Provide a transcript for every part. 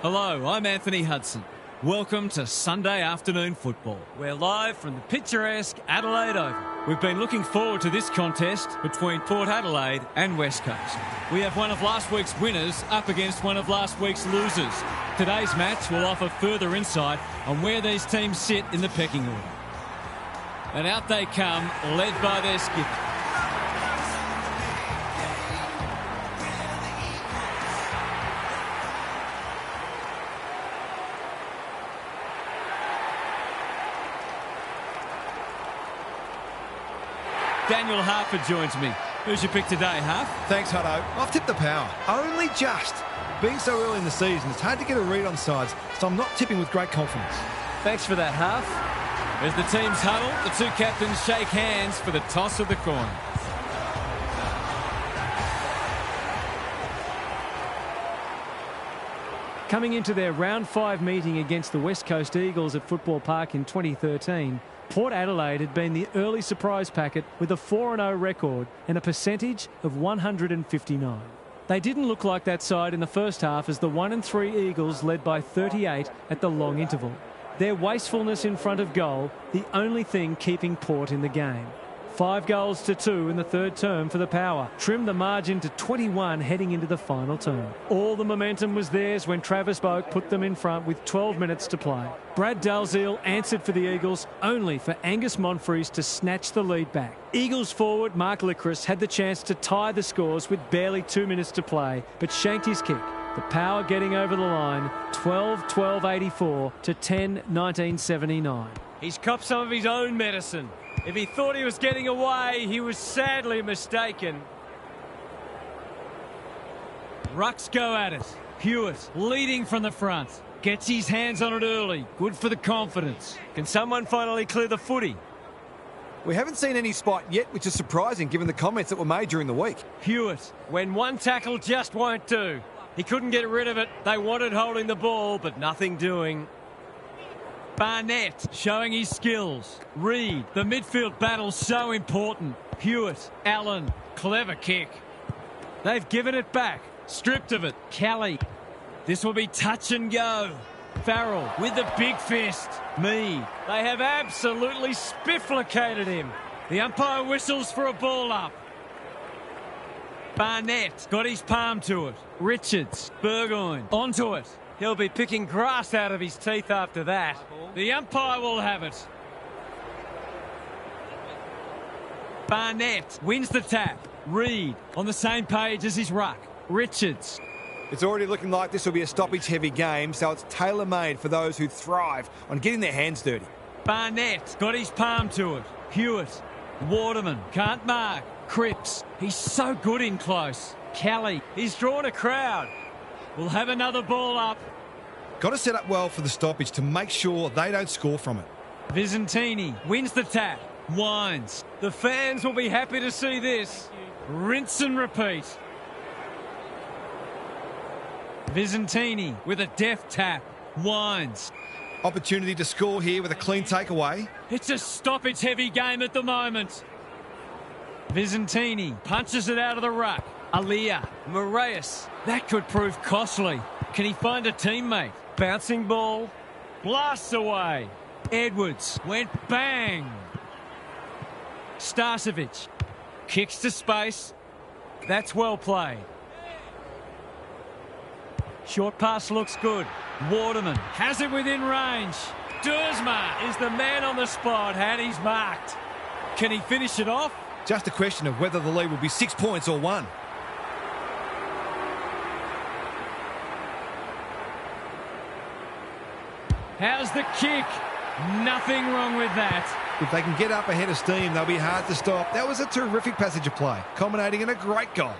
Hello, I'm Anthony Hudson. Welcome to Sunday afternoon football. We're live from the picturesque Adelaide Oval. We've been looking forward to this contest between Port Adelaide and West Coast. We have one of last week's winners up against one of last week's losers. Today's match will offer further insight on where these teams sit in the pecking order. And out they come, led by their skipper. Daniel Harper joins me. Who's your pick today, Harp? Thanks, Hutto. I've tipped the Power. Only just. Being so early in the season, it's hard to get a read on sides, so I'm not tipping with great confidence. Thanks for that, Harp. As the teams huddle, the two captains shake hands for the toss of the coin. Coming into their round 5 meeting against the West Coast Eagles at Football Park in 2013, Port Adelaide had been the early surprise packet with a 4-0 record and a percentage of 159. They didn't look like that side in the first half as the 1-3 Eagles led by 38 at the long interval. Their wastefulness in front of goal, the only thing keeping Port in the game. 5 goals to 2 in the third term for the Power. Trimmed the margin to 21 heading into the final term. All the momentum was theirs when Travis Boak put them in front with 12 minutes to play. Brad Dalziel answered for the Eagles, only for Angus Monfries to snatch the lead back. Eagles forward Mark Lickris had the chance to tie the scores with barely 2 minutes to play, but shanked his kick. The Power getting over the line, 12-12-84 to 10-19-79. He's copped some of his own medicine. If he thought he was getting away, he was sadly mistaken. Rucks go at it. Hewitt leading from the front. Gets his hands on it early. Good for the confidence. Can someone finally clear the footy? We haven't seen any spot yet, which is surprising given the comments that were made during the week. Hewitt, when one tackle just won't do. He couldn't get rid of it. They wanted holding the ball, but nothing doing. Barnett showing his skills. Reed, the midfield battle's so important. Hewitt, Allen, clever kick. They've given it back. Stripped of it. Kelly. This will be touch and go. Farrell with the big fist. Mead. They have absolutely spifflicated him. The umpire whistles for a ball up. Barnett got his palm to it. Richards, Burgoyne onto it. He'll be picking grass out of his teeth after that. The umpire will have it. Barnett wins the tap. Reed on the same page as his ruck. Richards. It's already looking like this will be a stoppage-heavy game, so it's tailor-made for those who thrive on getting their hands dirty. Barnett got his palm to it. Hewitt. Waterman can't mark. Cripps. He's so good in close. Kelly. He's drawn a crowd. We'll have another ball up. Got to set up well for the stoppage to make sure they don't score from it. Visentini wins the tap. Wines. The fans will be happy to see this. Rinse and repeat. Visentini with a deft tap. Wines. Opportunity to score here with a clean takeaway. It's a stoppage-heavy game at the moment. Visentini punches it out of the ruck. Alia, Moraes. That could prove costly. Can he find a teammate? Bouncing ball. Blasts away. Edwards went bang. Starcevic kicks to space. That's well played. Short pass looks good. Waterman has it within range. Dersma is the man on the spot, and he's marked. Can he finish it off? Just a question of whether the lead will be 6 points or 1. How's the kick? Nothing wrong with that. If they can get up ahead of steam, they'll be hard to stop. That was a terrific passage of play, culminating in a great goal.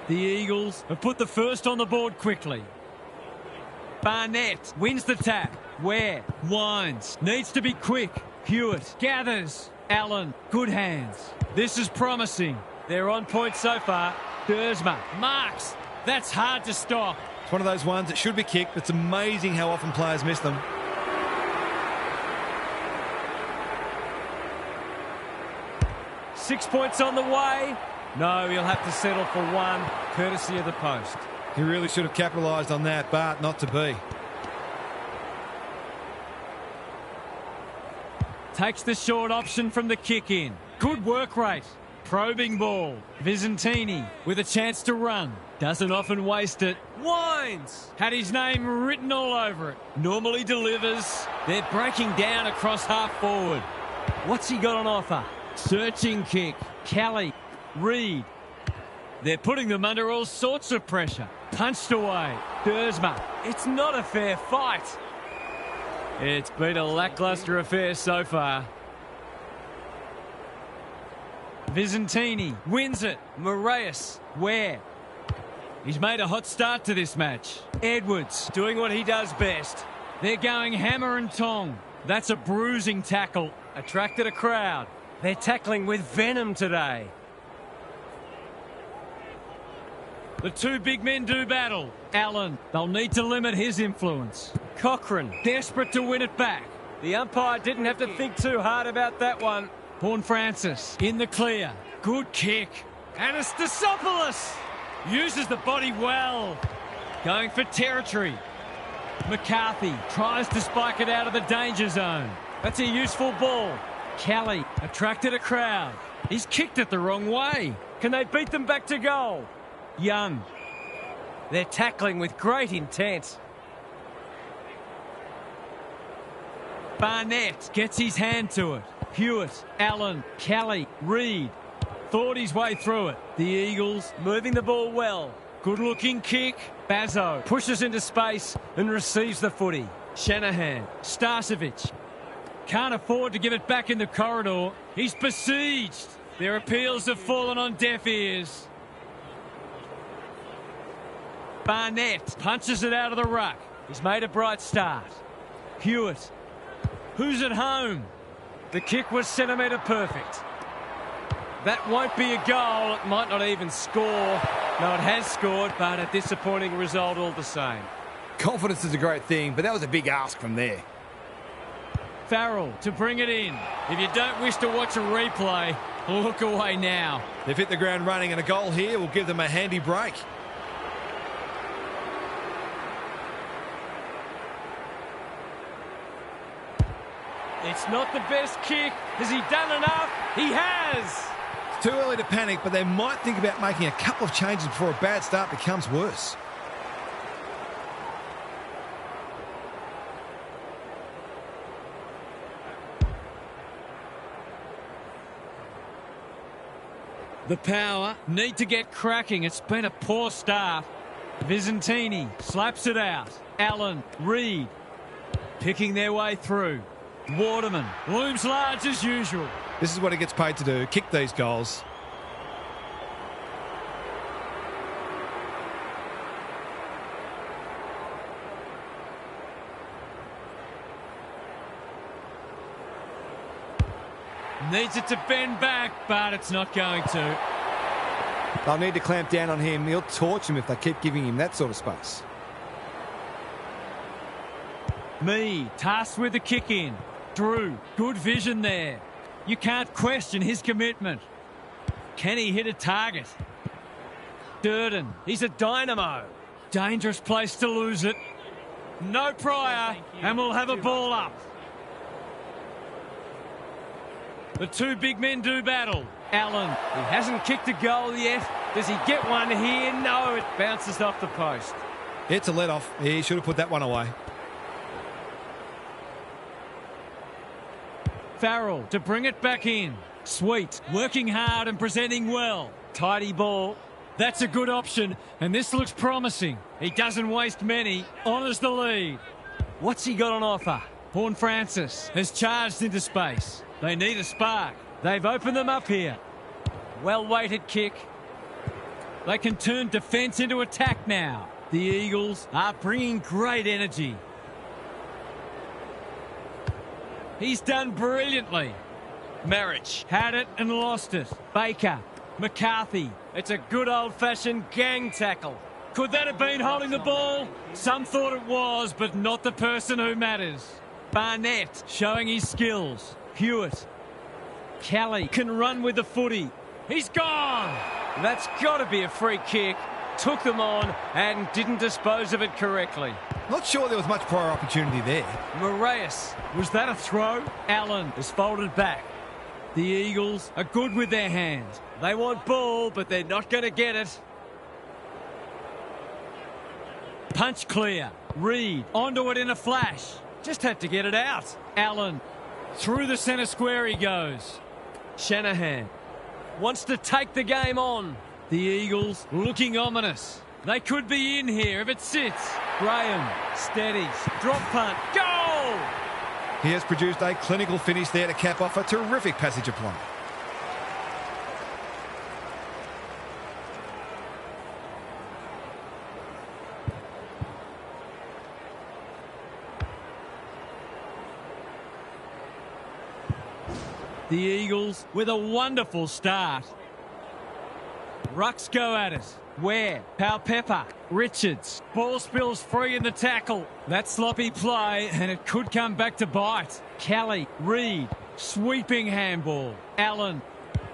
The Eagles have put the first on the board quickly. Barnett wins the tap. Ware, Wines, needs to be quick. Hewitt gathers. Allen, good hands. This is promising. They're on point so far. Dersma marks. That's hard to stop. It's one of those ones that should be kicked. It's amazing how often players miss them. Six points on the way. No, he'll have to settle for one, courtesy of the post. He really should have capitalised on that, but not to be. Takes the short option from the kick in. Good work rate. Probing ball. Visentini with a chance to run. Doesn't often waste it. Winds. Had his name written all over it. Normally delivers. They're breaking down across half forward. What's he got on offer? Searching kick. Kelly. Reed. They're putting them under all sorts of pressure. Punched away. Dersma. It's not a fair fight. It's been a lacklustre affair so far. Visentini wins it. Moraes. Where? He's made a hot start to this match. Edwards doing what he does best. They're going hammer and tong. That's a bruising tackle. Attracted a crowd. They're tackling with venom today. The two big men do battle. Allen, they'll need to limit his influence. Cochrane, desperate to win it back. The umpire didn't have to think too hard about that one. Horne-Francis in the clear. Good kick. Anastasopoulos uses the body well. Going for territory. McCarthy tries to spike it out of the danger zone. That's a useful ball. Kelly attracted a crowd. He's kicked it the wrong way. Can they beat them back to goal? Young. They're tackling with great intent. Barnett gets his hand to it. Hewitt, Allen, Kelly, Reed. Thought his way through it. The Eagles moving the ball well. Good looking kick. Bazzo pushes into space and receives the footy. Shanahan, Starcevic. Can't afford to give it back in the corridor. He's besieged. Their appeals have fallen on deaf ears. Barnett punches it out of the ruck. He's made a bright start. Hewitt. Who's at home? The kick was centimetre perfect. That won't be a goal. It might not even score. No, it has scored, but a disappointing result all the same. Confidence is a great thing, but that was a big ask from there. Farrell to bring it in. If you don't wish to watch a replay, look away now. They've hit the ground running, and a goal here will give them a handy break. It's not the best kick. Has he done enough? He has. It's too early to panic, but they might think about making a couple of changes before a bad start becomes worse. The Power need to get cracking. It's been a poor start. Visentini slaps it out. Allen, Reed, picking their way through. Waterman looms large as usual. This is what he gets paid to do, kick these goals. Needs it to bend back, but it's not going to. They'll need to clamp down on him. He'll torch him if they keep giving him that sort of space. Me, tasked with the kick in. Drew, good vision there. You can't question his commitment. Can he hit a target? Durden, he's a dynamo. Dangerous place to lose it. No prior, and we'll have a ball up. The two big men do battle. Allen, he hasn't kicked a goal yet. Does he get one here? No, it bounces off the post. It's a let-off. He should have put that one away. Farrell to bring it back in. Sweet, working hard and presenting well. Tidy ball. That's a good option, and this looks promising. He doesn't waste many, honours the lead. What's he got on offer? Horne-Francis has charged into space. They need a spark. They've opened them up here. Well-weighted kick. They can turn defence into attack now. The Eagles are bringing great energy. He's done brilliantly. Marriage had it and lost it. Baker, McCarthy. It's a good old-fashioned gang tackle. Could that have been holding the ball? Some thought it was, but not the person who matters. Barnett showing his skills. Hewitt. Kelly can run with the footy. He's gone. That's got to be a free kick. Took them on and didn't dispose of it correctly. Not sure there was much prior opportunity there. Moraes. Was that a throw? Allen is folded back. The Eagles are good with their hands. They want ball, but they're not going to get it. Punch clear. Reed onto it in a flash. Just had to get it out. Allen. Through the centre square he goes. Shanahan wants to take the game on. The Eagles looking ominous. They could be in here if it sits. Graham steadies. Drop punt. Goal! He has produced a clinical finish there to cap off a terrific passage of play. The Eagles with a wonderful start. Rucks go at it. Ware, Pepper, Richards. Ball spills free in the tackle. That sloppy play, and it could come back to bite. Kelly, Reed, sweeping handball. Allen.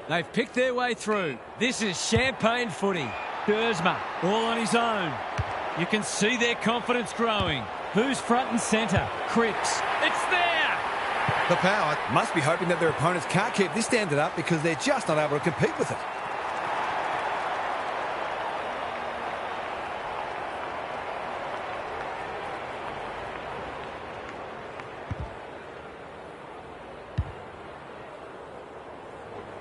They've picked their way through. This is champagne footy. Dersma, all on his own. You can see their confidence growing. Who's front and centre? Cripps. It's there! The Power must be hoping that their opponents can't keep this standard up because they're just not able to compete with it.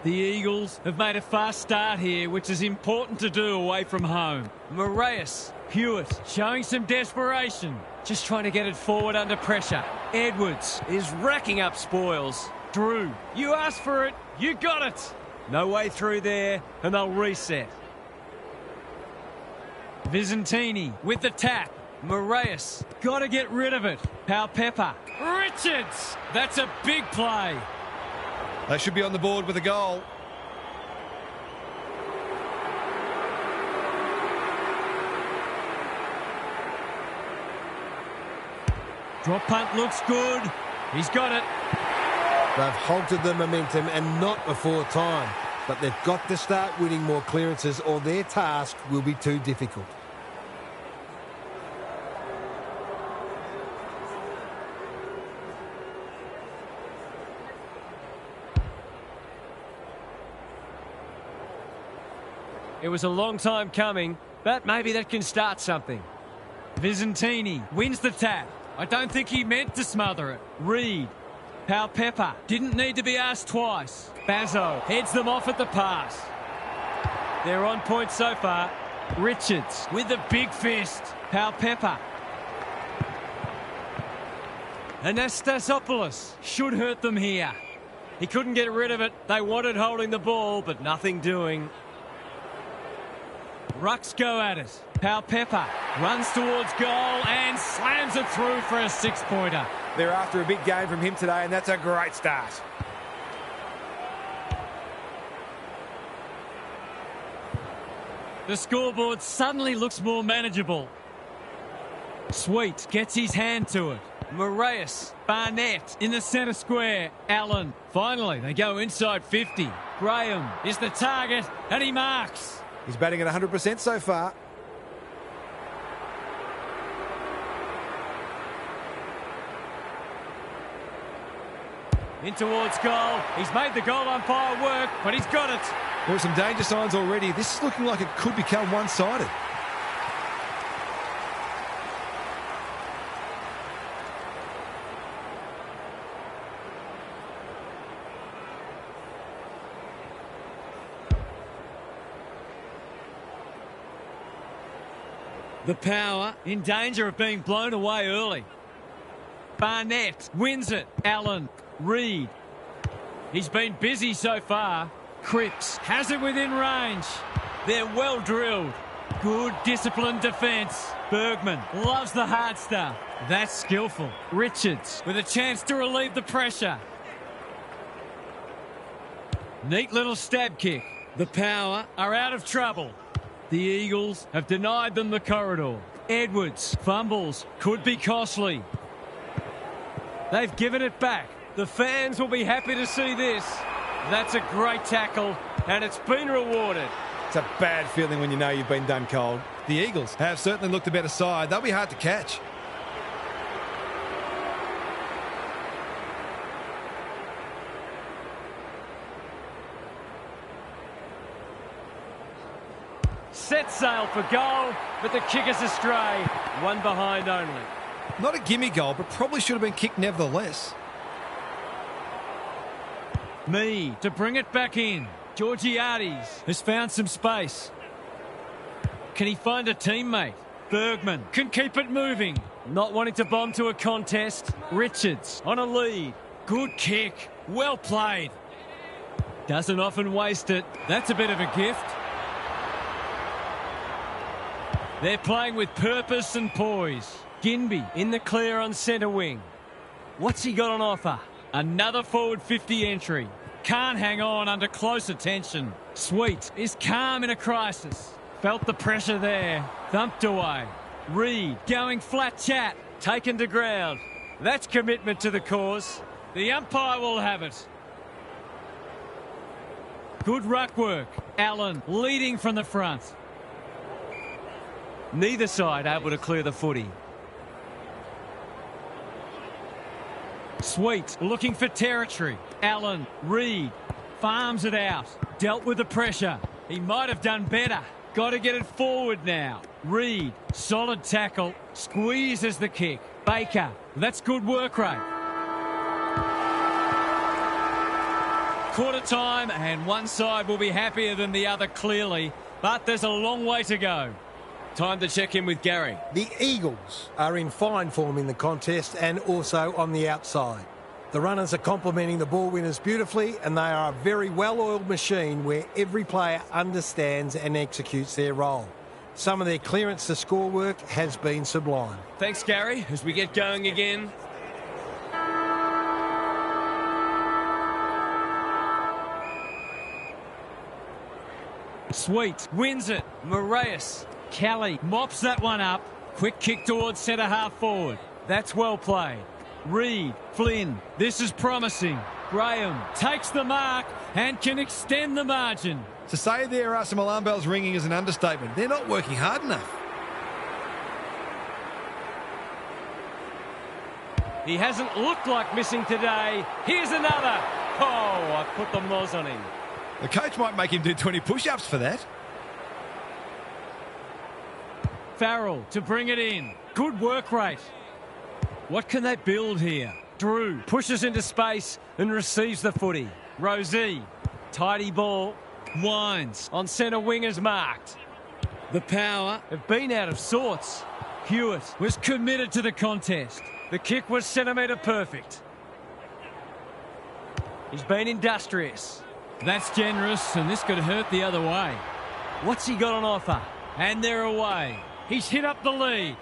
The Eagles have made a fast start here, which is important to do away from home. Moraes, Hewitt showing some desperation. Just trying to get it forward under pressure. Edwards is racking up spoils. Drew, you asked for it, you got it. No way through there, and they'll reset. Vizentini with the tap. Moraes, got to get rid of it. Pepper. Richards, that's a big play. They should be on the board with a goal. Drop punt looks good. He's got it. They've halted the momentum and not before time. But they've got to start winning more clearances or their task will be too difficult. It was a long time coming, but maybe that can start something. Vizentini wins the tap. I don't think he meant to smother it. Reed. Pepper didn't need to be asked twice. Bazzo heads them off at the pass. They're on point so far. Richards with the big fist. Pepper. Anastasopoulos should hurt them here. He couldn't get rid of it. They wanted holding the ball, but nothing doing. Rucks go at it. Pepper runs towards goal and slams it through for a six-pointer. They're after a big game from him today, and that's a great start. The scoreboard suddenly looks more manageable. Sweet gets his hand to it. Moraes, Barnett in the centre square. Allen. Finally, they go inside 50. Graham is the target, and he marks. He's batting at 100% so far. In towards goal. He's made the goal umpire work, but he's got it. There are some danger signs already. This is looking like it could become one-sided. The Power in danger of being blown away early. Barnett wins it. Allen. Reed. He's been busy so far. Cripps has it within range. They're well drilled. Good disciplined defence. Bergman loves the hard stuff. That's skillful. Richards with a chance to relieve the pressure. Neat little stab kick. The Power are out of trouble. The Eagles have denied them the corridor. Edwards fumbles, could be costly. They've given it back. The fans will be happy to see this. That's a great tackle, and it's been rewarded. It's a bad feeling when you know you've been done cold. The Eagles have certainly looked a better side. They'll be hard to catch. Set sail for goal, but the kick is astray. One behind only. Not a gimme goal, but probably should have been kicked nevertheless. Me to bring it back in. Georgiades has found some space. Can he find a teammate? Bergman can keep it moving. Not wanting to bomb to a contest. Richards on a lead. Good kick. Well played. Doesn't often waste it. That's a bit of a gift. They're playing with purpose and poise. Ginby in the clear on centre wing. What's he got on offer? Another forward 50 entry. Can't hang on under close attention. Sweet is calm in a crisis. Felt the pressure there. Thumped away. Reed going flat chat. Taken to ground. That's commitment to the cause. The umpire will have it. Good ruck work. Allen leading from the front. Neither side able to clear the footy. Sweet looking for territory. Allen, Reed, farms it out. Dealt with the pressure. He might have done better. Got to get it forward now. Reed, solid tackle. Squeezes the kick. Baker, that's good work rate. Quarter time, and one side will be happier than the other clearly, but there's a long way to go. Time to check in with Gary. The Eagles are in fine form in the contest and also on the outside. The runners are complementing the ball winners beautifully, and they are a very well-oiled machine where every player understands and executes their role. Some of their clearance to score work has been sublime. Thanks, Gary, as we get going again. Sweet wins it. Moraes. Kelly mops that one up. Quick kick towards centre half forward. That's well played. Reed, Flynn, this is promising. Graham takes the mark and can extend the margin. To say there are some alarm bells ringing is an understatement. They're not working hard enough. He hasn't looked like missing today. Here's another. Oh, I put the moz on him. The coach might make him do 20 push-ups for that. Farrell to bring it in. Good work rate. What can they build here? Drew pushes into space and receives the footy. Rosie, tidy ball. Wines on centre wing is marked. The Power have been out of sorts. Hewitt was committed to the contest. The kick was centimetre perfect. He's been industrious. That's generous, and this could hurt the other way. What's he got on offer? And they're away. He's hit up the lead.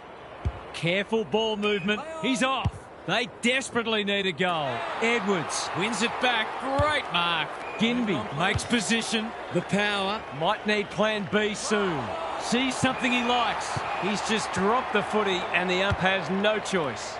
Careful ball movement. He's off. They desperately need a goal. Edwards wins it back. Great mark. Ginby makes position. The Power might need plan B soon. Sees something he likes. He's just dropped the footy and the ump has no choice.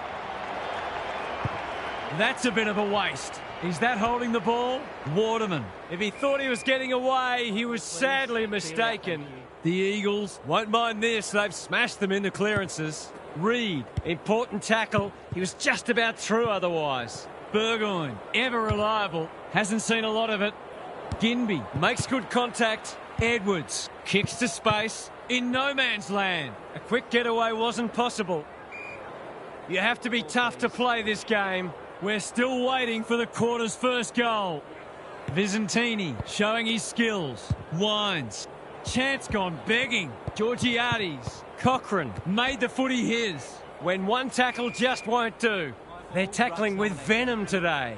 That's a bit of a waste. Is that holding the ball? Waterman. If he thought he was getting away, he was sadly mistaken. The Eagles won't mind this. They've smashed them in the clearances. Reed, important tackle. He was just about through otherwise. Burgoyne, ever reliable. Hasn't seen a lot of it. Ginby makes good contact. Edwards kicks to space in no man's land. A quick getaway wasn't possible. You have to be tough to play this game. We're still waiting for the quarter's first goal. Visentini showing his skills. Wines. Chance gone begging. Georgiades. Cochrane made the footy his. When one tackle just won't do. They're tackling with venom today.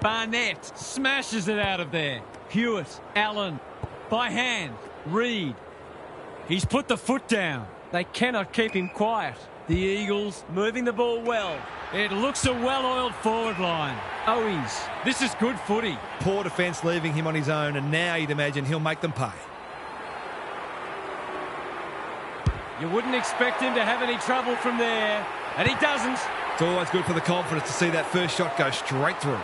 Barnett smashes it out of there. Hewitt, Allen, by hand. Reed. He's put the foot down. They cannot keep him quiet. The Eagles moving the ball well. It looks a well-oiled forward line. Owies, this is good footy. Poor defence leaving him on his own, and now you'd imagine he'll make them pay. You wouldn't expect him to have any trouble from there, and he doesn't. It's always good for the confidence to see that first shot go straight through.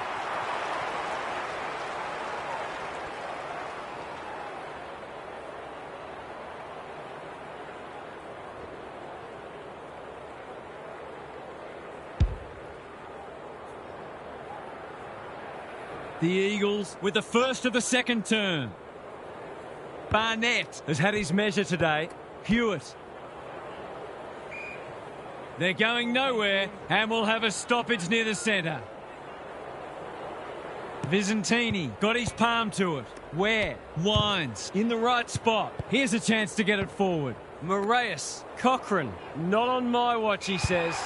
The Eagles with the first of the second term. Barnett has had his measure today. Hewitt. They're going nowhere and will have a stoppage near the centre. Visentini got his palm to it. Ware winds in the right spot. Here's a chance to get it forward. Moraes, Cochrane, not on my watch, he says.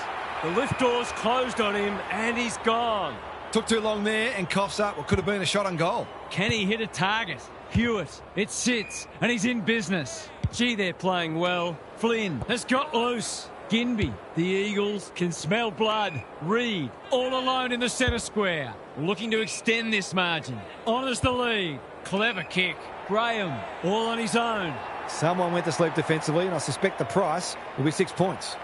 The lift door's closed on him and he's gone. Took too long there and coughs up what could have been a shot on goal. Can he hit a target? Hewitt, it sits and he's in business. Gee, they're playing well. Flynn has got loose. Ginby, the Eagles can smell blood. Reed, all alone in the centre square, looking to extend this margin. Honours the lead. Clever kick. Graham, all on his own. Someone went to sleep defensively, and I suspect the price will be 6 points.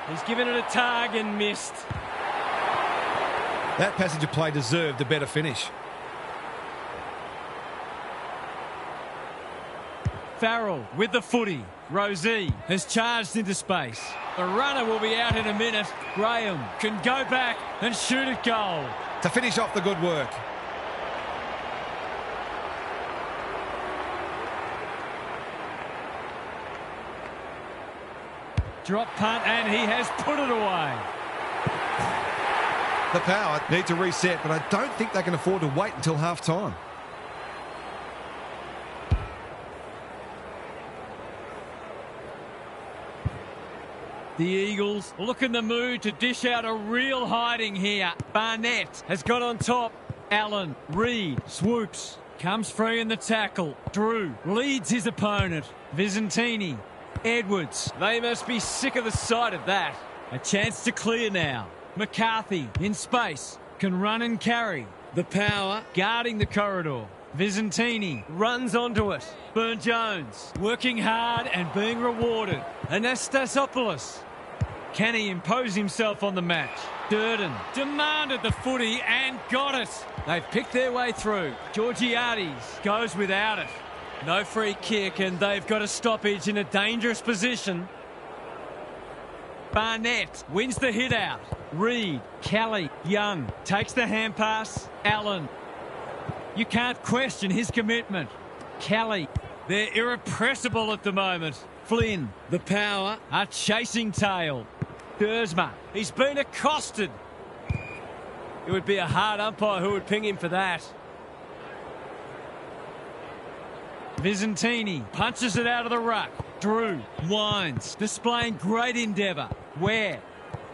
He's given it a tug and missed. That passage of play deserved a better finish. Farrell with the footy. Rosie has charged into space. The runner will be out in a minute. Graham can go back and shoot at goal. To finish off the good work. Drop punt and he has put it away. The Power need to reset, but I don't think they can afford to wait until half-time. The Eagles look in the mood to dish out a real hiding here. Barnett has got on top. Allen, Reed, swoops. Comes free in the tackle. Drew leads his opponent. Visentini, Edwards. They must be sick of the sight of that. A chance to clear now. McCarthy in space. Can run and carry. The Power guarding the corridor. Visentini runs onto it. Burn-Jones working hard and being rewarded. Anastasopoulos. Can he impose himself on the match? Durden demanded the footy and got it. They've picked their way through. Georgiades goes without it. No free kick and they've got a stoppage in a dangerous position. Barnett wins the hit out. Reed, Kelly, Young takes the hand pass. Allen. You can't question his commitment. Kelly, they're irrepressible at the moment. Flynn, the Power are chasing tail. Dersma, he's been accosted. It would be a hard umpire who would ping him for that. Visentini punches it out of the ruck. Drew winds, displaying great endeavour. Ware,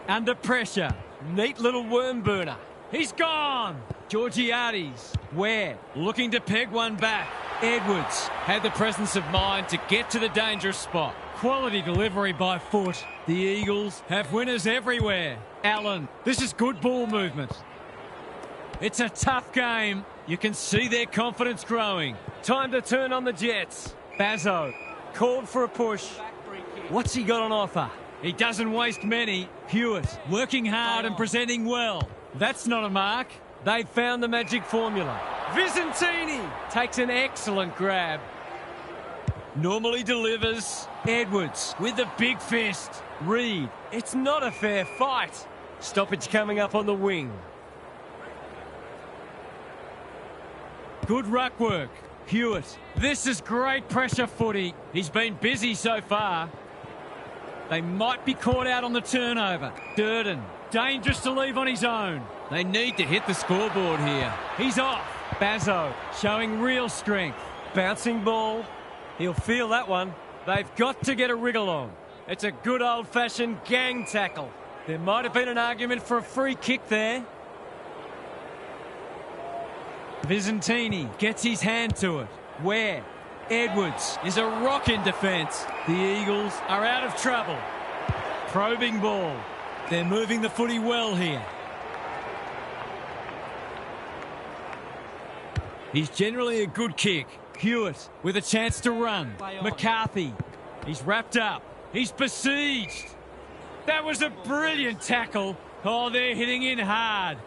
under pressure. Neat little worm burner. He's gone. Georgiades. Ware looking to peg one back. Edwards had the presence of mind to get to the dangerous spot. Quality delivery by foot. The Eagles have winners everywhere. Allen, this is good ball movement. It's a tough game. You can see their confidence growing. Time to turn on the Jets. Bazzo called for a push. What's he got on offer? He doesn't waste many. Hewitt working hard and presenting well. That's not a mark. They've found the magic formula. Visentini takes an excellent grab. Normally delivers. Edwards with the big fist. Reed, it's not a fair fight. Stoppage coming up on the wing. Good ruck work. Hewitt, this is great pressure footy. He's been busy so far. They might be caught out on the turnover. Durden, dangerous to leave on his own. They need to hit the scoreboard here. He's off. Bazzo showing real strength. Bouncing ball. He'll feel that one. They've got to get a wriggle on. It's a good old-fashioned gang tackle. There might have been an argument for a free kick there. Visentini gets his hand to it. Where? Edwards is a rock in defence. The Eagles are out of trouble. Probing ball. They're moving the footy well here. He's generally a good kick. Hewitt with a chance to run. McCarthy. He's wrapped up. He's besieged. That was a brilliant tackle. Oh, they're hitting in hard.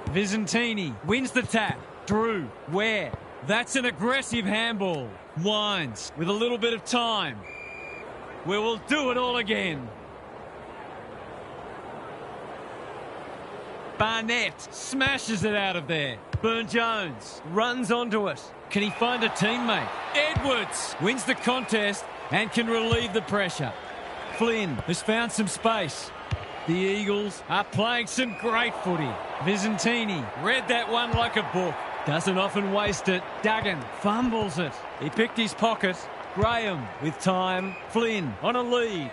Visentini wins the tap. Drew. Where? That's an aggressive handball. Wines with a little bit of time. We will do it all again. Barnett smashes it out of there. Burne-Jones runs onto it. Can he find a teammate? Edwards wins the contest and can relieve the pressure. Flynn has found some space. The Eagles are playing some great footy. Visentini read that one like a book. Doesn't often waste it. Duggan fumbles it. He picked his pocket. Graham with time. Flynn on a lead.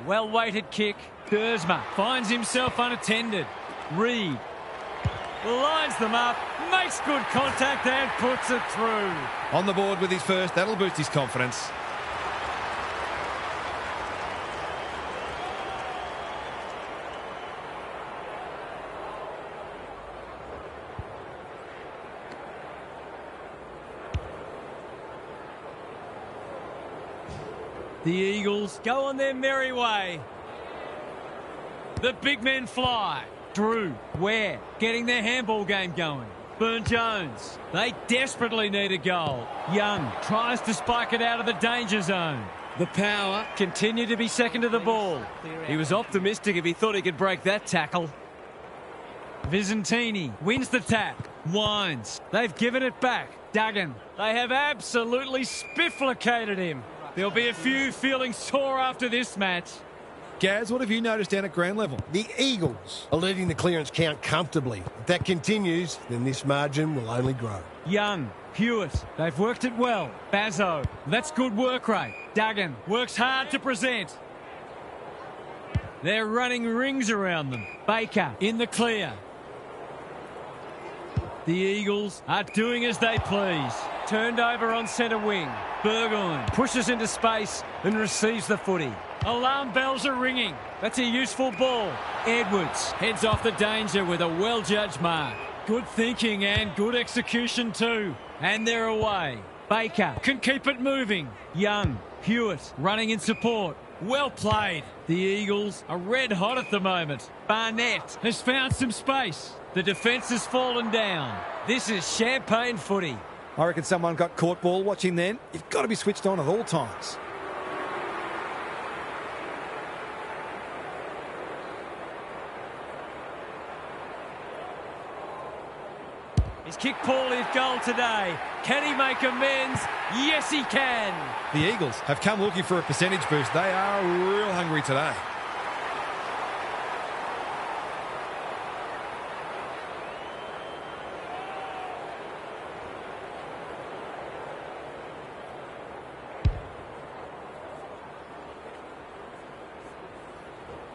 Well-weighted kick. Gersma finds himself unattended. Reed lines them up, makes good contact and puts it through. On the board with his first, that'll boost his confidence. The Eagles go on their merry way. The big men fly. Drew, Ware, getting their handball game going. Burne-Jones, they desperately need a goal. Young tries to spike it out of the danger zone. The power continued to be second to the ball. He was optimistic if he thought he could break that tackle. Visentini wins the tap. Wines, they've given it back. Duggan, they have absolutely spifflicated him. There'll be a few feeling sore after this match. Gaz, what have you noticed down at ground level? The Eagles are leading the clearance count comfortably. If that continues, then this margin will only grow. Young, Hewitt, they've worked it well. Bazzo, that's good work rate. Duggan works hard to present. They're running rings around them. Baker in the clear. The Eagles are doing as they please. Turned over on centre wing. Burgoyne pushes into space and receives the footy. Alarm bells are ringing. That's a useful ball. Edwards heads off the danger with a well-judged mark. Good thinking and good execution too. And they're away. Baker can keep it moving. Young, Hewitt running in support. Well played. The Eagles are red hot at the moment. Barnett has found some space. The defence has fallen down. This is champagne footy. I reckon someone got caught ball watching then. You've got to be switched on at all times. He's kicked poorly at goal today. Can he make amends? Yes, he can. The Eagles have come looking for a percentage boost. They are real hungry today.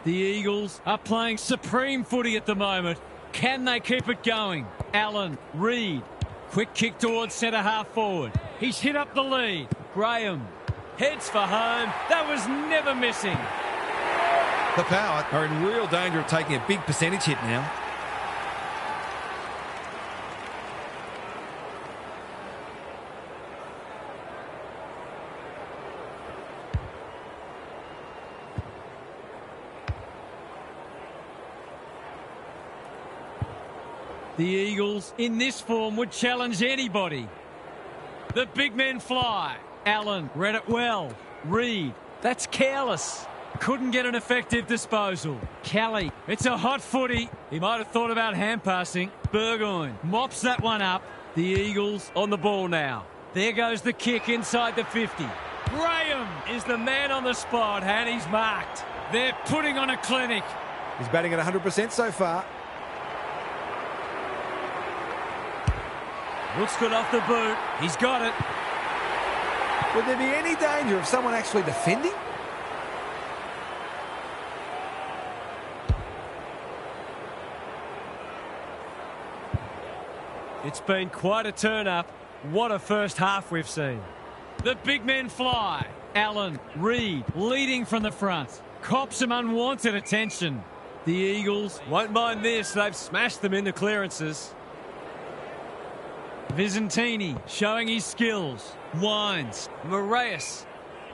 The Eagles are playing supreme footy at the moment. Can they keep it going? Allen, Reed, quick kick towards centre half forward. He's hit up the lead. Graham heads for home. That was never missing. The Power are in real danger of taking a big percentage hit now. The Eagles, in this form, would challenge anybody. The big men fly. Allen read it well. Reed, that's careless. Couldn't get an effective disposal. Kelly, it's a hot footy. He might have thought about hand passing. Burgoyne mops that one up. The Eagles on the ball now. There goes the kick inside the 50. Graham is the man on the spot, and he's marked. They're putting on a clinic. He's batting at 100% so far. Looks good off the boot. He's got it. Would there be any danger of someone actually defending? It's been quite a turn-up. What a first half we've seen. The big men fly. Allen, Reed, leading from the front. Cops some unwanted attention. The Eagles won't mind this. They've smashed them into clearances. Visentini showing his skills. Wines. Moraes.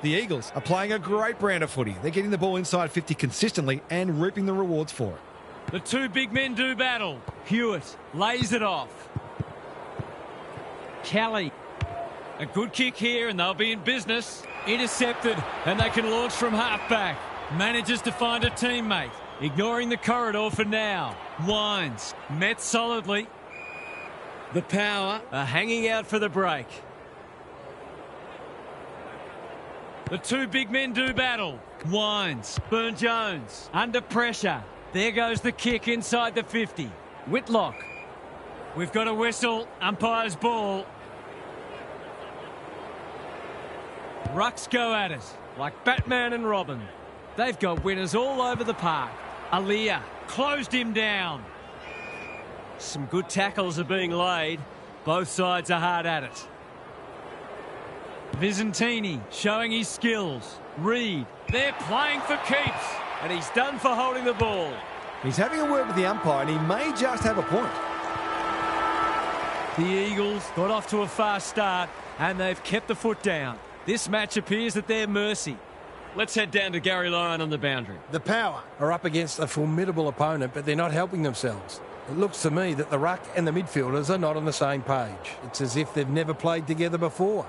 The Eagles are playing a great brand of footy. They're getting the ball inside 50 consistently and reaping the rewards for it. The two big men do battle. Hewitt lays it off. Kelly. A good kick here and they'll be in business. Intercepted and they can launch from halfback. Manages to find a teammate. Ignoring the corridor for now. Wines. Met solidly. The Power are hanging out for the break. The two big men do battle. Wines. Burn-Jones. Under pressure. There goes the kick inside the 50. Whitlock. We've got a whistle. Umpire's ball. Rucks go at it. Like Batman and Robin. They've got winners all over the park. Aaliyah closed him down. Some good tackles are being laid. Both sides are hard at it. Visentini showing his skills. Reed, they're playing for keeps. And he's done for holding the ball. He's having a word with the umpire and he may just have a point. The Eagles got off to a fast start and they've kept the foot down. This match appears at their mercy. Let's head down to Gary Lyon on the boundary. The Power are up against a formidable opponent, but they're not helping themselves. It looks to me that the ruck and the midfielders are not on the same page. It's as if they've never played together before.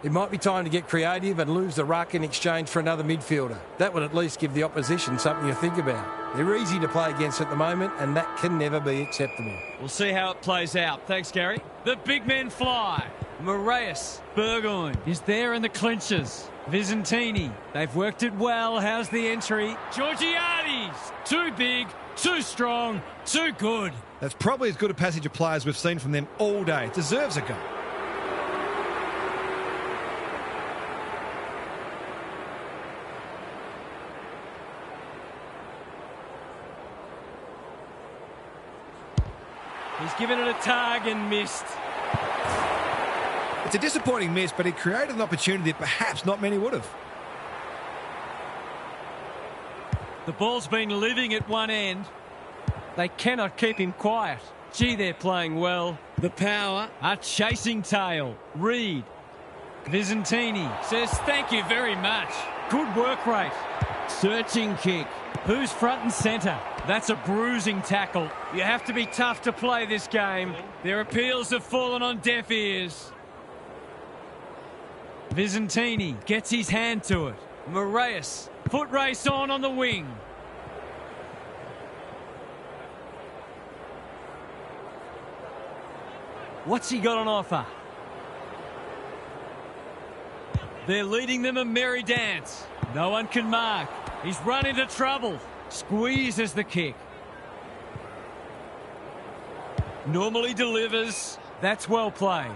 It might be time to get creative and lose the ruck in exchange for another midfielder. That would at least give the opposition something to think about. They're easy to play against at the moment, and that can never be acceptable. We'll see how it plays out. Thanks, Gary. The big men fly. Moraes. Burgoyne is there in the clinches. Visentini. They've worked it well. How's the entry? Georgiades. Too big, too strong, too good. That's probably as good a passage of play as we've seen from them all day. It deserves a go. He's given it a tug and missed. It's a disappointing miss, but he created an opportunity that perhaps not many would have. The ball's been living at one end. They cannot keep him quiet. Gee, they're playing well. The Power are chasing tail. Reed. Visentini says thank you very much. Good work rate. Searching kick. Who's front and centre? That's a bruising tackle. You have to be tough to play this game. Their appeals have fallen on deaf ears. Visentini gets his hand to it. Moraes. Foot race on the wing. What's he got on offer? They're leading them a merry dance. No one can mark. He's run into trouble. Squeezes the kick. Normally delivers. That's well played.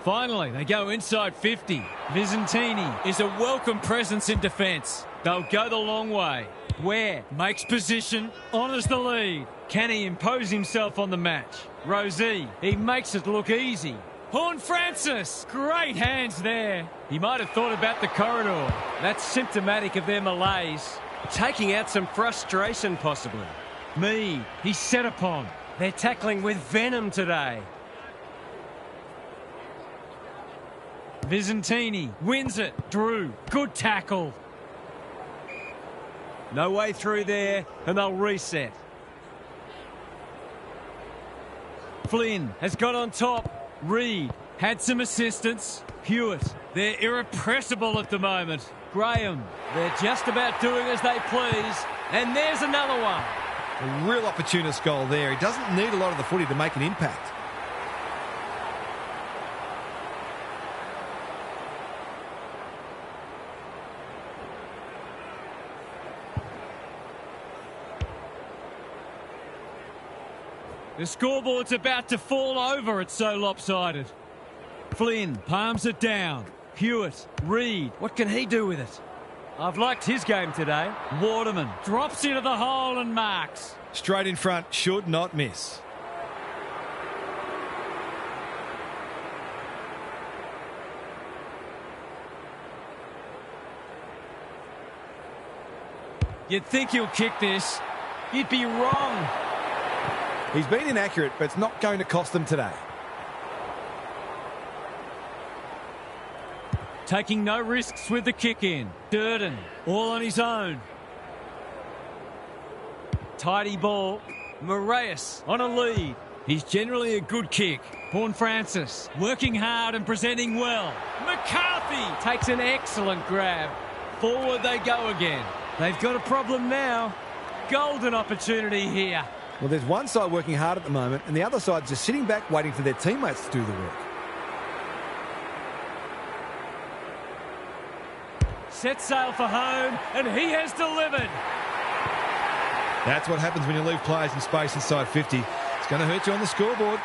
Finally, they go inside 50. Visentini is a welcome presence in defence. They'll go the long way. Ware makes position, honours the lead. Can he impose himself on the match? Rosie, he makes it look easy. Horne-Francis, great hands there. He might have thought about the corridor. That's symptomatic of their malaise. Taking out some frustration, possibly. Mead, he's set upon. They're tackling with venom today. Visentini wins it. Drew, good tackle. No way through there, and they'll reset. Flynn has got on top. Reed had some assistance. Hewitt, they're irrepressible at the moment. Graham, they're just about doing as they please. And there's another one. A real opportunist goal there. He doesn't need a lot of the footy to make an impact. The scoreboard's about to fall over, it's so lopsided. Flynn palms it down. Hewitt, Reed, what can he do with it? I've liked his game today. Waterman drops into the hole and marks. Straight in front, should not miss. You'd think he'll kick this. You'd be wrong. He's been inaccurate, but it's not going to cost them today. Taking no risks with the kick in. Durden, all on his own. Tidy ball. Moraes on a lead. He's generally a good kick. Paul Francis working hard and presenting well. McCarthy takes an excellent grab. Forward they go again. They've got a problem now. Golden opportunity here. Well, there's one side working hard at the moment, and the other side just sitting back waiting for their teammates to do the work. Set sail for home, and he has delivered. That's what happens when you leave players in space inside 50. It's going to hurt you on the scoreboard.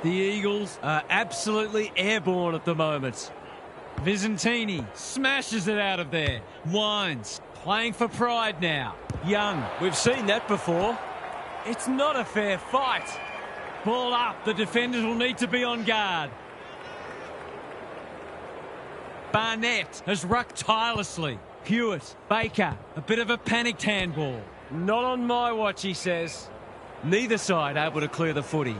The Eagles are absolutely airborne at the moment. Vizentini smashes it out of there. Wines playing for pride now. Young, we've seen that before. It's not a fair fight. Ball up, the defenders will need to be on guard. Barnett has rucked tirelessly. Hewitt, Baker, a bit of a panicked handball. Not on my watch, he says. Neither side able to clear the footy.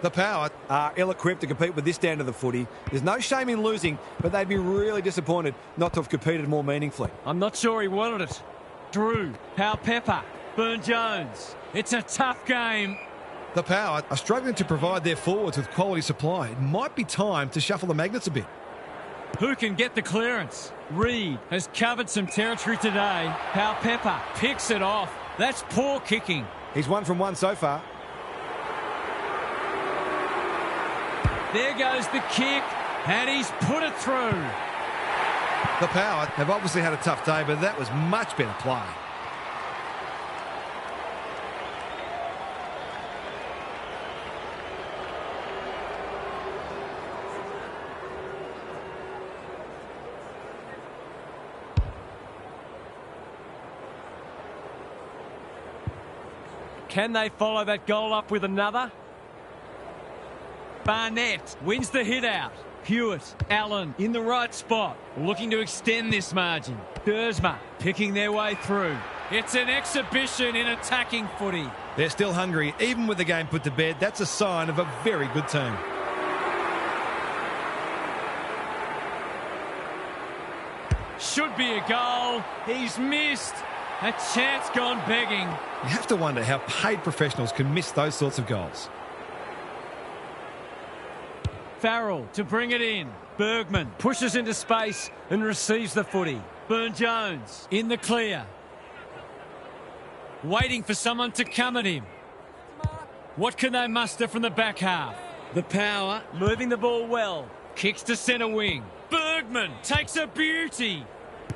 The Power Are ill-equipped to compete with this down to the footy. There's no shame in losing, but they'd be really disappointed not to have competed more meaningfully. I'm not sure he wanted it. Drew, Powell Pepper, Burn-Jones. It's a tough game. The Power are struggling to provide their forwards with quality supply. It might be time to shuffle the magnets a bit. Who can get the clearance? Reed has covered some territory today. Powell Pepper picks it off. That's poor kicking. He's 1 from 1 so far. There goes the kick, and he's put it through. The Power have obviously had a tough day, but that was much better play. Can they follow that goal up with another? Barnett wins the hit out. Hewitt, Allen in the right spot, looking to extend this margin. Dersma picking their way through. It's an exhibition in attacking footy. They're still hungry, even with the game put to bed. That's a sign of a very good team. Should be a goal. He's missed. A chance gone begging. You have to wonder how paid professionals can miss those sorts of goals. Farrell to bring it in. Bergman pushes into space and receives the footy. Burn-Jones in the clear. Waiting for someone to come at him. What can they muster from the back half? The Power moving the ball well. Kicks to centre wing. Bergman takes a beauty.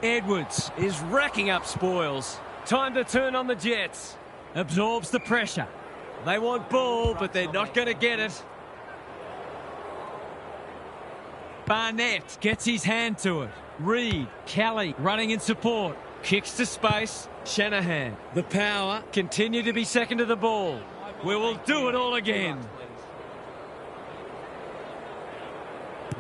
Edwards is racking up spoils. Time to turn on the Jets. Absorbs the pressure. They want ball, but they're not going to get it. Barnett gets his hand to it. Reed, Kelly running in support. Kicks to space. Shanahan. The Power continue to be second to the ball. We will do it all again.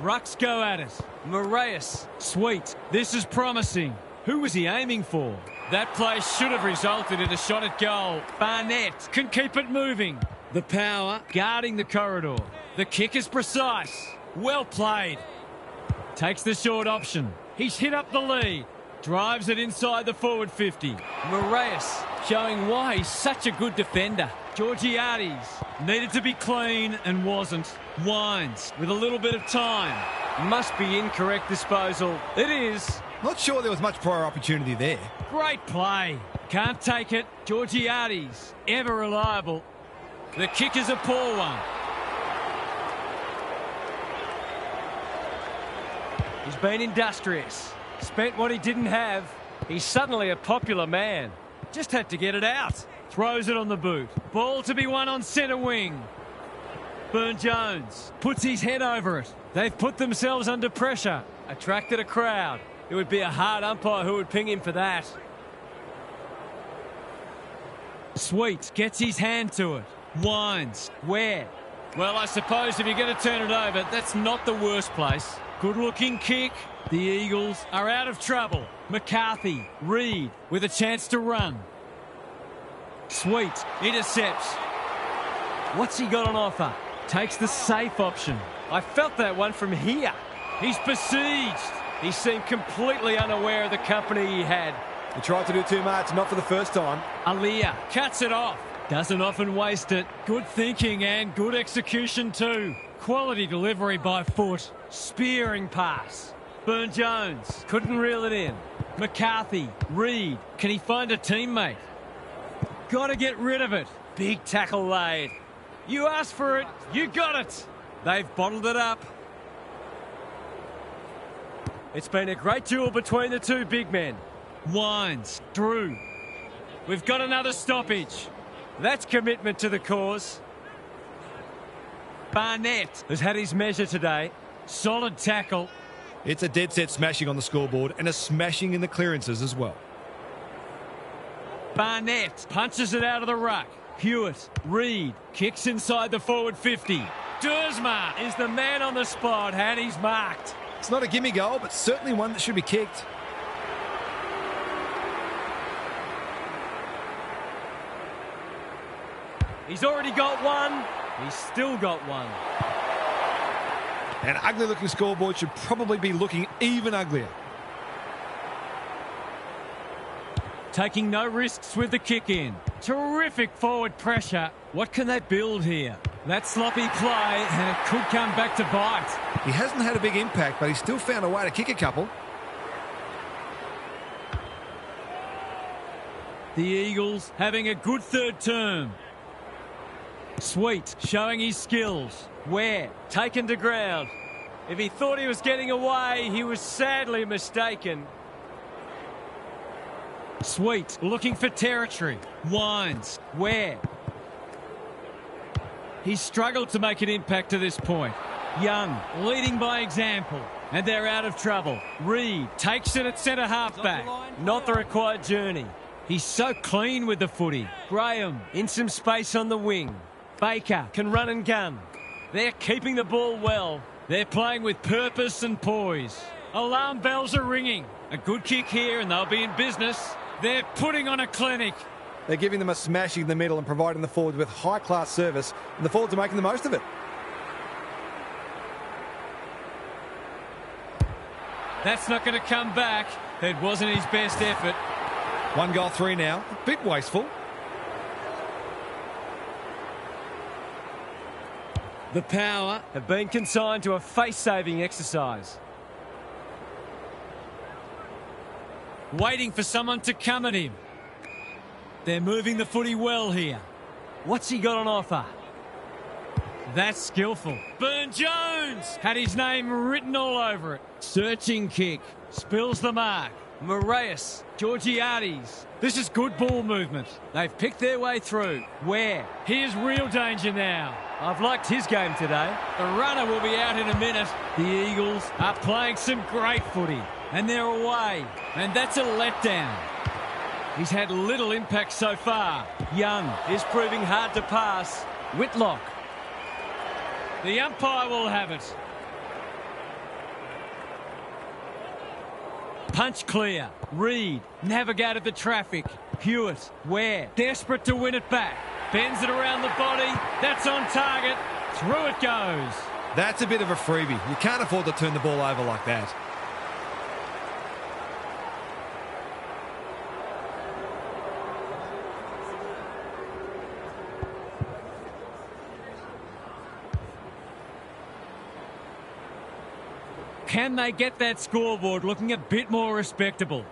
Rucks go at it. Moraes. Sweet. This is promising. Who was he aiming for? That play should have resulted in a shot at goal. Barnett can keep it moving. The Power guarding the corridor. The kick is precise. Well played. Takes the short option. He's hit up the lead. Drives it inside the forward 50. Moraes showing why he's such a good defender. Georgiades needed to be clean and wasn't. Wines with a little bit of time. Must be incorrect disposal. It is. Not sure there was much prior opportunity there. Great play. Can't take it. Georgiades, ever reliable. The kick is a poor one. He's been industrious. Spent what he didn't have. He's suddenly a popular man. Just had to get it out. Throws it on the boot. Ball to be won on centre wing. Burne-Jones puts his head over it. They've put themselves under pressure. Attracted a crowd. It would be a hard umpire who would ping him for that. Sweet gets his hand to it. Winds. Where? Well, I suppose if you're going to turn it over, that's not the worst place. Good-looking kick. The Eagles are out of trouble. McCarthy. Reed with a chance to run. Sweet intercepts. What's he got on offer? Takes the safe option. I felt that one from here. He's besieged. He seemed completely unaware of the company he had. He tried to do too much, not for the first time. Aliyah cuts it off. Doesn't often waste it. Good thinking and good execution too. Quality delivery by foot. Spearing pass. Burne-Jones couldn't reel it in. McCarthy. Reed. Can he find a teammate? Got to get rid of it. Big tackle laid. You asked for it. You got it. They've bottled it up. It's been a great duel between the two big men. Wines. Drew. We've got another stoppage. That's commitment to the cause. Barnett has had his measure today. Solid tackle. It's a dead set smashing on the scoreboard and a smashing in the clearances as well. Barnett punches it out of the ruck. Hewitt. Reed kicks inside the forward 50. Dersma is the man on the spot and he's marked. It's not a gimme goal, but certainly one that should be kicked. He's already got one. He's still got one. An ugly-looking scoreboard should probably be looking even uglier. Taking no risks with the kick in. Terrific forward pressure. What can they build here? That sloppy play, and it could come back to bite. He hasn't had a big impact, but he's still found a way to kick a couple. The Eagles having a good third term. Sweet showing his skills. Ware taken to ground. If he thought he was getting away, he was sadly mistaken. Sweet looking for territory. Wines. Ware. He's struggled to make an impact to this point. Young leading by example. And they're out of trouble. Reed takes it at centre halfback. Not the required journey. He's so clean with the footy. Graham in some space on the wing. Baker can run and gun. They're keeping the ball well. They're playing with purpose and poise. Alarm bells are ringing. A good kick here and they'll be in business. They're putting on a clinic. They're giving them a smashing in the middle and providing the forwards with high-class service, and the forwards are making the most of it. That's not going to come back. It wasn't his best effort. 1 goal 3 now. A bit wasteful. The Power have been consigned to a face-saving exercise. Waiting for someone to come at him. They're moving the footy well here. What's he got on offer? That's skillful. Burne-Jones had his name written all over it. Searching kick. Spills the mark. Moraes. Georgiades. This is good ball movement. They've picked their way through. Where? Here's real danger now. I've liked his game today. The runner will be out in a minute. The Eagles are playing some great footy. And they're away. And that's a letdown. He's had little impact so far. Young is proving hard to pass. Whitlock. The umpire will have it. Punch clear. Reed navigated the traffic. Hewitt. Ware. Desperate to win it back. Bends it around the body. That's on target. Through it goes. That's a bit of a freebie. You can't afford to turn the ball over like that. Can they get that scoreboard looking a bit more respectable?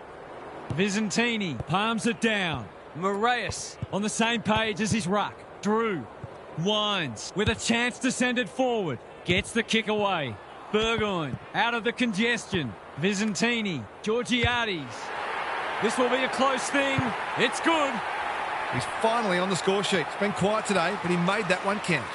Visentini palms it down. Moraes on the same page as his ruck. Drew. Wines with a chance to send it forward. Gets the kick away. Burgoyne out of the congestion. Visentini. Georgiades. This will be a close thing. It's good. He's finally on the score sheet. It's been quiet today, but he made that one count.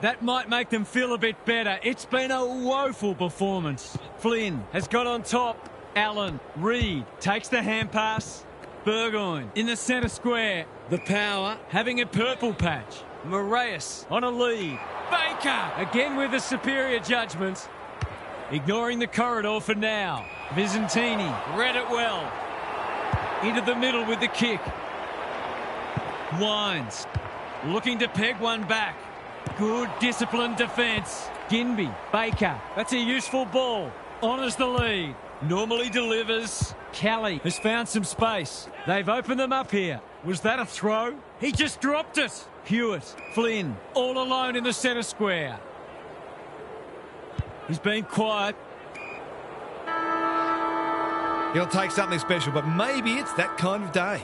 That might make them feel a bit better. It's been a woeful performance. Flynn has got on top. Allen, Reed takes the hand pass. Burgoyne in the centre square. The Power having a purple patch. Moraes on a lead. Baker again with the superior judgment. Ignoring the corridor for now. Vizentini read it well. Into the middle with the kick. Wines looking to peg one back. Good disciplined defence. Ginby, Baker. That's a useful ball. Honours the lead. Normally delivers. Kelly has found some space. They've opened them up here. Was that a throw? He just dropped it. Hewitt, Flynn, all alone in the centre square. He's been quiet. He'll take something special, but maybe it's that kind of day.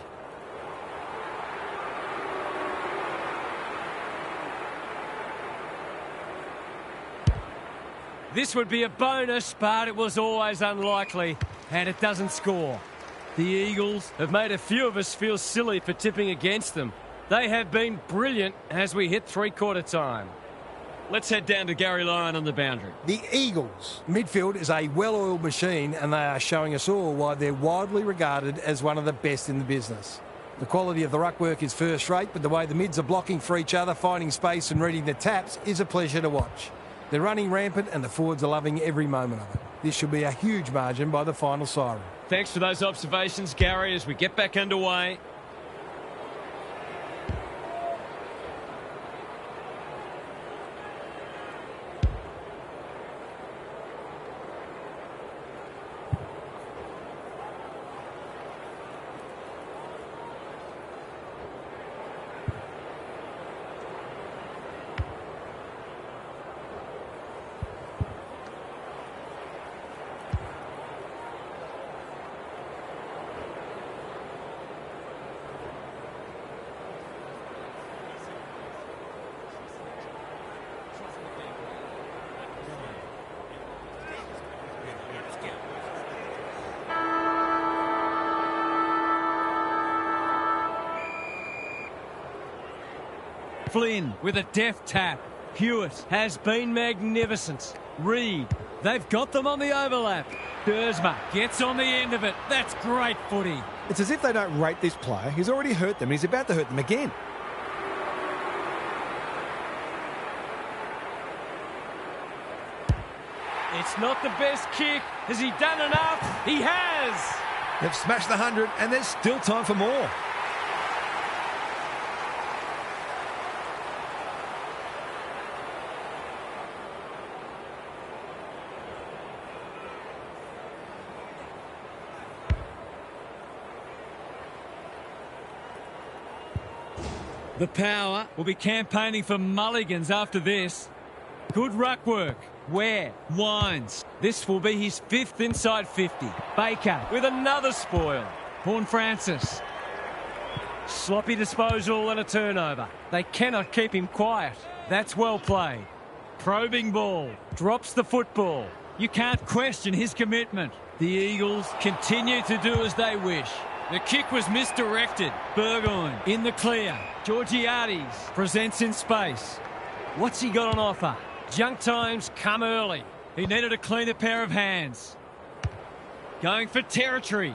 This would be a bonus, but it was always unlikely, and it doesn't score. The Eagles have made a few of us feel silly for tipping against them. They have been brilliant as we hit three-quarter time. Let's head down to Gary Lyon on the boundary. The Eagles midfield is a well-oiled machine, and they are showing us all why they're widely regarded as one of the best in the business. The quality of the ruck work is first rate, but the way the mids are blocking for each other, finding space and reading the taps is a pleasure to watch. They're running rampant and the forwards are loving every moment of it. This should be a huge margin by the final siren. Thanks for those observations, Gary, as we get back underway. Flynn with a deft tap. Hewitt has been magnificent. Reed, they've got them on the overlap. Dersma gets on the end of it. That's great footy. It's as if they don't rate this player. He's already hurt them and he's about to hurt them again. It's not the best kick. Has he done enough? He has. They've smashed the 100 and there's still time for more. The Power will be campaigning for mulligans after this. Good ruck work. Ware, Wines. This will be his 5th inside 50. Baker with another spoil. Horne-Francis. Sloppy disposal and a turnover. They cannot keep him quiet. That's well played. Probing ball. Drops the football. You can't question his commitment. The Eagles continue to do as they wish. The kick was misdirected. Burgoyne in the clear. Georgiades presents in space. What's he got on offer? Junk times come early. He needed a cleaner pair of hands. Going for territory.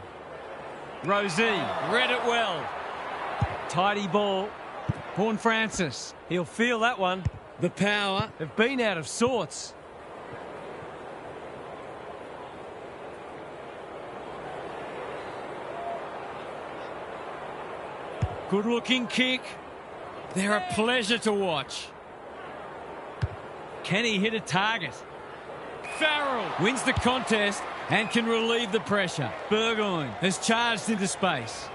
Rosie read it well. Tidy ball. Horne-Francis. He'll feel that one. The Power have been out of sorts. Good-looking kick. They're a pleasure to watch. Can he hit a target? Farrell wins the contest and can relieve the pressure. Burgoyne has charged into space.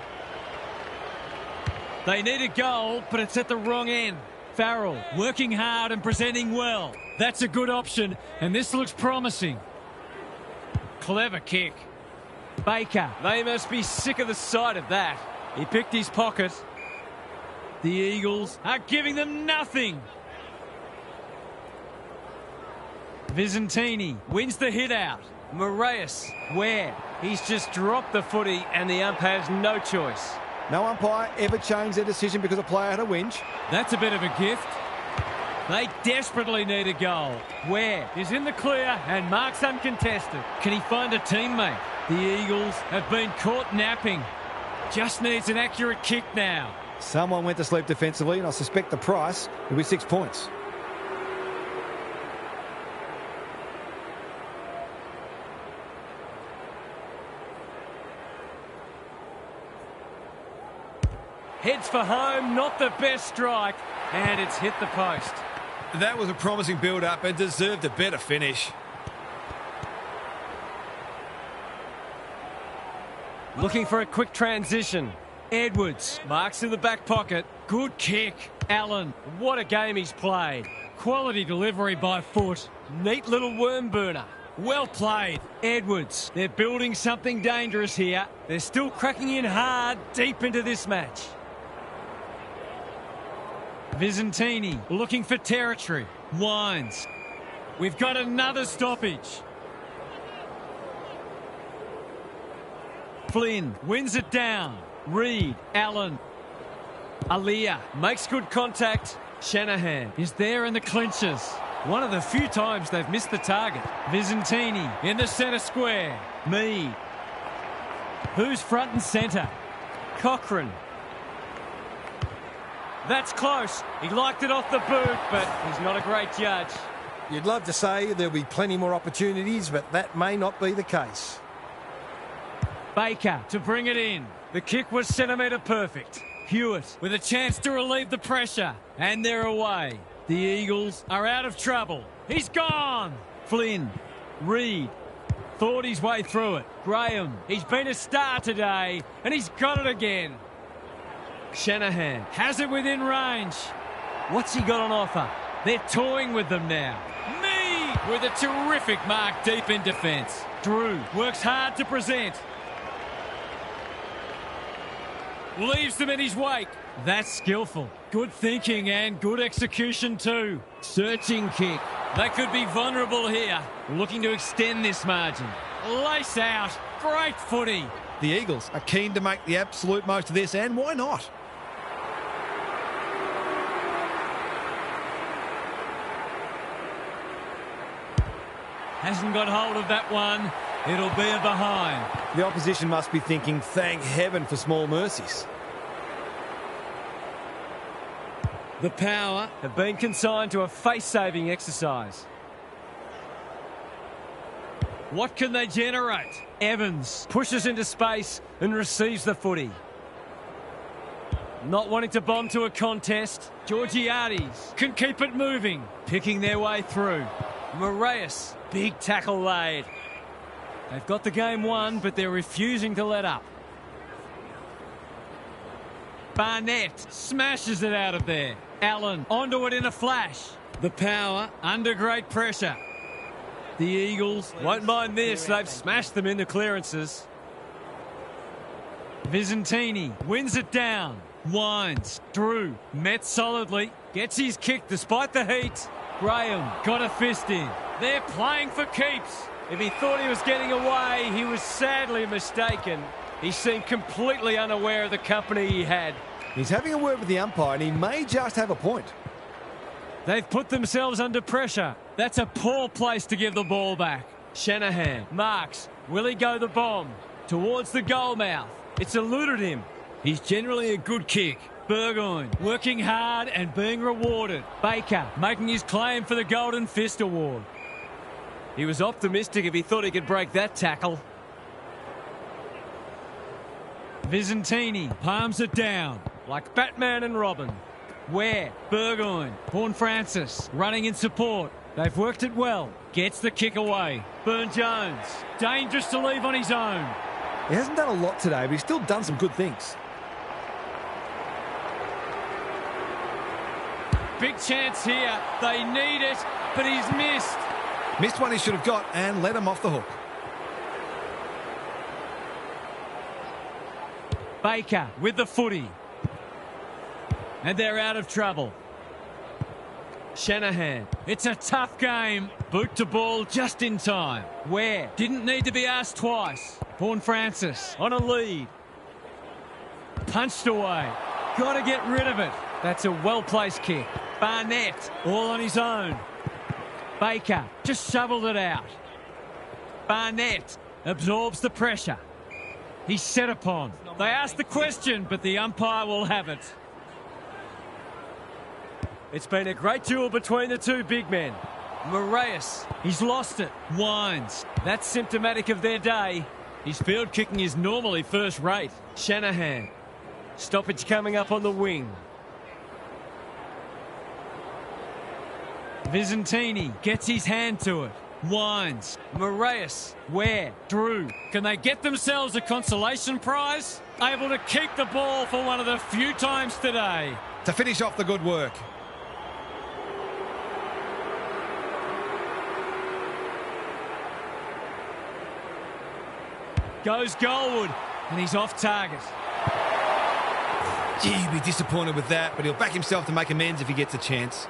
They need a goal, but it's at the wrong end. Farrell working hard and presenting well. That's a good option, and this looks promising. Clever kick. Baker. They must be sick of the sight of that. He picked his pocket. The Eagles are giving them nothing. Visentini wins the hit out. Moraes, where? He's just dropped the footy and the ump has no choice. No umpire ever changed their decision because a player had a whinge. That's a bit of a gift. They desperately need a goal. Where is in the clear and marks uncontested. Can he find a teammate? The Eagles have been caught napping. Just needs an accurate kick now. Someone went to sleep defensively, and I suspect the price will be 6 points. Heads for home, not the best strike, and it's hit the post. That was a promising build-up and deserved a better finish. Looking for a quick transition. Edwards marks in the back pocket. Good kick. Allen, what a game he's played. Quality delivery by foot. Neat little worm burner. Well played. Edwards, they're building something dangerous here. They're still cracking in hard deep into this match. Visentini looking for territory. Wines. We've got another stoppage. Flynn wins it down. Reed, Allen. Aliyah makes good contact. Shanahan is there in the clinches. One of the few times they've missed the target. Visentini in the centre square. Mead. Who's front and centre? Cochrane. That's close. He liked it off the boot, but he's not a great judge. You'd love to say there'll be plenty more opportunities, but that may not be the case. Baker to bring it in. The kick was centimetre perfect. Hewitt with a chance to relieve the pressure. And they're away. The Eagles are out of trouble. He's gone. Flynn. Reed. Thought his way through it. Graham. He's been a star today. And he's got it again. Shanahan has it within range. What's he got on offer? They're toying with them now. Mead with a terrific mark deep in defence. Drew works hard to present. Leaves them in his wake. That's skillful. Good thinking and good execution too. Searching kick. They could be vulnerable here. Looking to extend this margin. Lace out. Great footy. The Eagles are keen to make the absolute most of this, and why not? Hasn't got hold of that one. It'll be a behind. The opposition must be thinking, thank heaven for small mercies. The Power have been consigned to a face-saving exercise. What can they generate? Evans pushes into space and receives the footy. Not wanting to bomb to a contest. Georgiades can keep it moving. Picking their way through. Moraes, big tackle laid. They've got the game won, but they're refusing to let up. Barnett smashes it out of there. Allen onto it in a flash. The Power under great pressure. The Eagles won't mind this. They've smashed them into clearances. Visentini wins it down. Wines. Drew met solidly. Gets his kick despite the heat. Graham got a fist in. They're playing for keeps. If he thought he was getting away, he was sadly mistaken. He seemed completely unaware of the company he had. He's having a word with the umpire, and he may just have a point. They've put themselves under pressure. That's a poor place to give the ball back. Shanahan marks. Will he go the bomb? Towards the goal mouth. It's eluded him. He's generally a good kick. Burgoyne working hard and being rewarded. Baker making his claim for the Golden Fist Award. He was optimistic if he thought he could break that tackle. Visentini palms it down like Batman and Robin. Where? Burgoyne. Horne-Francis running in support. They've worked it well. Gets the kick away. Burne-Jones. Dangerous to leave on his own. He hasn't done a lot today, but he's still done some good things. Big chance here. They need it, but he's missed. Missed one he should have got and let him off the hook. Baker with the footy. And they're out of trouble. Shanahan. It's a tough game. Boot to ball just in time. Ware didn't need to be asked twice. Vaughan Francis on a lead. Punched away. Got to get rid of it. That's a well-placed kick. Barnett all on his own. Baker just shoveled it out. Barnett absorbs the pressure. He's set upon. They asked the question, but the umpire will have it. It's been a great duel between the two big men. Moraes, he's lost it. Wines, that's symptomatic of their day. His field kicking is normally first rate. Shanahan, stoppage coming up on the wing. Vizentini gets his hand to it. Wines, Moraes, Ware, Drew. Can they get themselves a consolation prize? Able to keep the ball for one of the few times today. To finish off the good work. Goes goalward, and he's off target. Gee, he'll be disappointed with that, but he'll back himself to make amends if he gets a chance.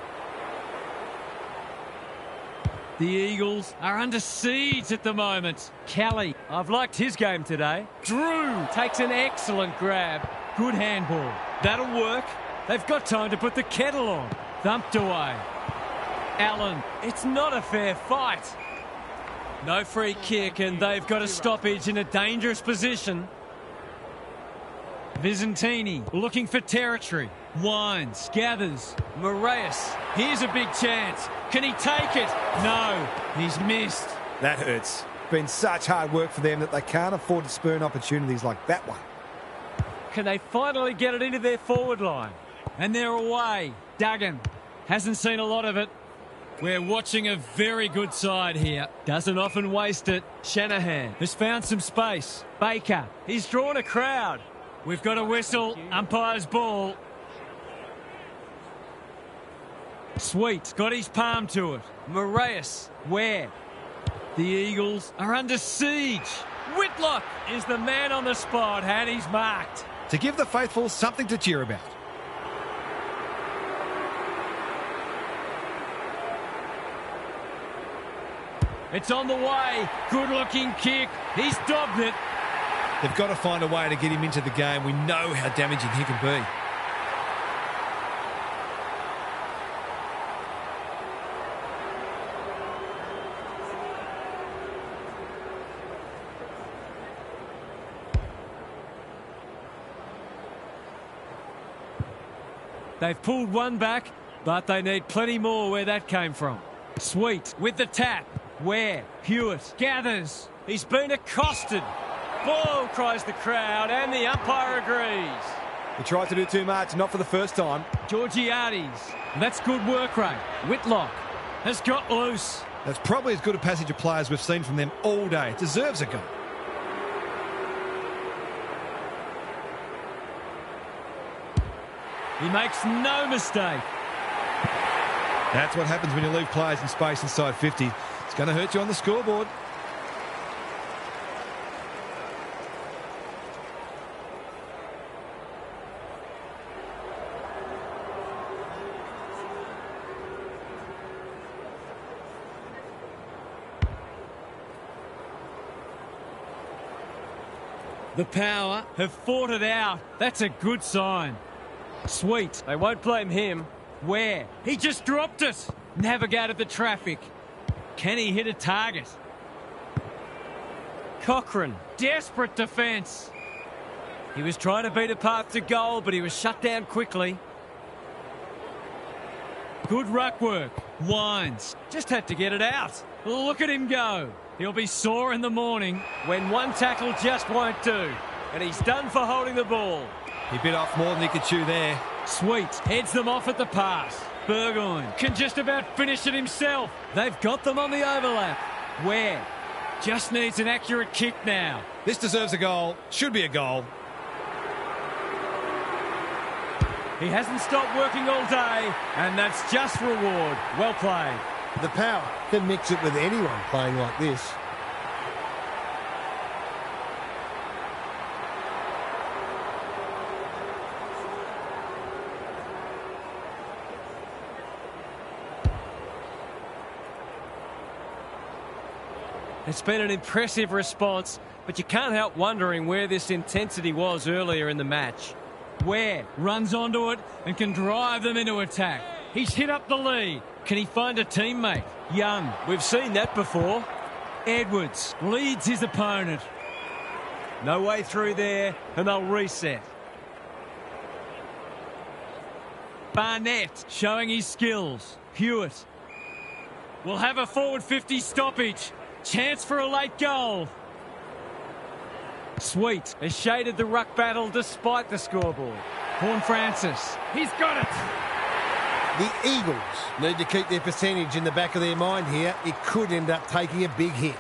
The Eagles are under siege at the moment. Kelly, I've liked his game today. Drew takes an excellent grab. Good handball. That'll work. They've got time to put the kettle on. Thumped away. Allen, it's not a fair fight. No free kick, and they've got a stoppage in a dangerous position. Vizentini looking for territory. Wines, gathers. Moraes, here's a big chance. Can he take it? No, he's missed. That hurts. Been such hard work for them that they can't afford to spurn opportunities like that one. Can they finally get it into their forward line? And they're away. Duggan hasn't seen a lot of it. We're watching a very good side here. Doesn't often waste it. Shanahan has found some space. Baker, he's drawn a crowd. We've got a whistle. Umpire's ball. Sweet got his palm to it. Moraes, Ware. The Eagles are under siege. Whitlock is the man on the spot, and he's marked. To give the faithful something to cheer about. It's on the way. Good-looking kick. He's dobbed it. They've got to find a way to get him into the game. We know how damaging he can be. They've pulled one back, but they need plenty more where that came from. Sweet with the tap. Ware, Hewitt gathers. He's been accosted. Ball, cries the crowd, and the umpire agrees. He tried to do too much, not for the first time. Georgiades, that's good work rate. Whitlock has got loose. That's probably as good a passage of players we've seen from them all day. It deserves a goal. He makes no mistake. That's what happens when you leave players in space inside 50. It's going to hurt you on the scoreboard. The Power have fought it out. That's a good sign. Sweet. They won't blame him. Where? He just dropped it. Navigated the traffic. Can he hit a target? Cochrane. Desperate defence. He was trying to beat a path to goal, but he was shut down quickly. Good ruck work. Wines. Just had to get it out. Look at him go. He'll be sore in the morning when one tackle just won't do. And he's done for holding the ball. He bit off more than he could chew there. Sweet heads them off at the pass. Burgoyne can just about finish it himself. They've got them on the overlap. Ware just needs an accurate kick now. This deserves a goal. Should be a goal. He hasn't stopped working all day, and that's just reward. Well played. The Power can mix it with anyone playing like this. It's been an impressive response, but you can't help wondering where this intensity was earlier in the match. Ware runs onto it and can drive them into attack. He's hit up the lead. Can he find a teammate? Young. We've seen that before. Edwards leads his opponent. No way through there, and they'll reset. Barnett showing his skills. Hewitt will have a forward 50 stoppage. Chance for a late goal. Sweet has shaded the ruck battle despite the scoreboard. Horne-Francis, he's got it. The Eagles need to keep their percentage in the back of their mind here. It could end up taking a big hit.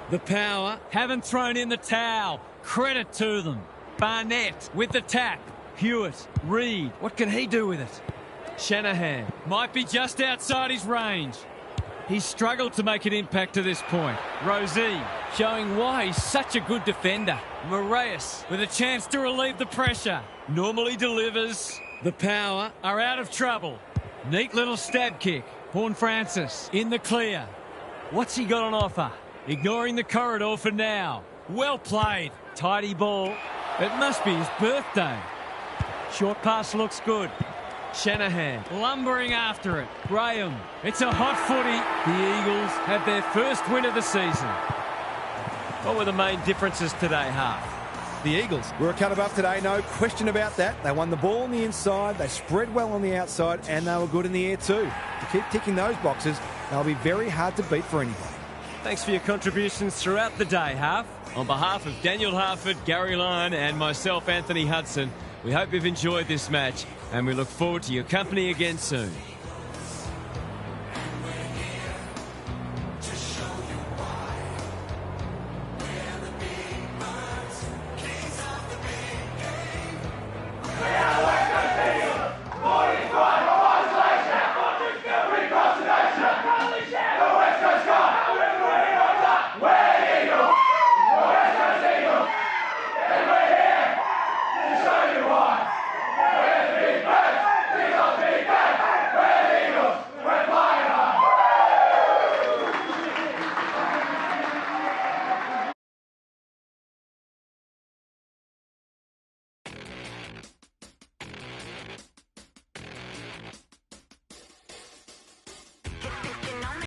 The Power haven't thrown in the towel. Credit to them. Barnett with the tap. Hewitt, Reed, what can he do with it? Shanahan might be just outside his range. He's struggled to make an impact to this point. Rosie showing why he's such a good defender. Moraes with a chance to relieve the pressure. Normally delivers. The Power are out of trouble. Neat little stab kick. Horne-Francis in the clear. What's he got on offer? Ignoring the corridor for now. Well played. Tidy ball. It must be his birthday. Short pass looks good. Shanahan lumbering after it. Graham. It's a hot footy. The Eagles have their first win of the season. What were the main differences today, Half? The Eagles were a cut above today, no question about that. They won the ball on the inside, they spread well on the outside, and they were good in the air too. To keep ticking those boxes, they'll be very hard to beat for anybody. Thanks for your contributions throughout the day, Half. On behalf of Daniel Harford, Gary Lyon and myself, Anthony Hudson, we hope you've enjoyed this match and we look forward to your company again soon.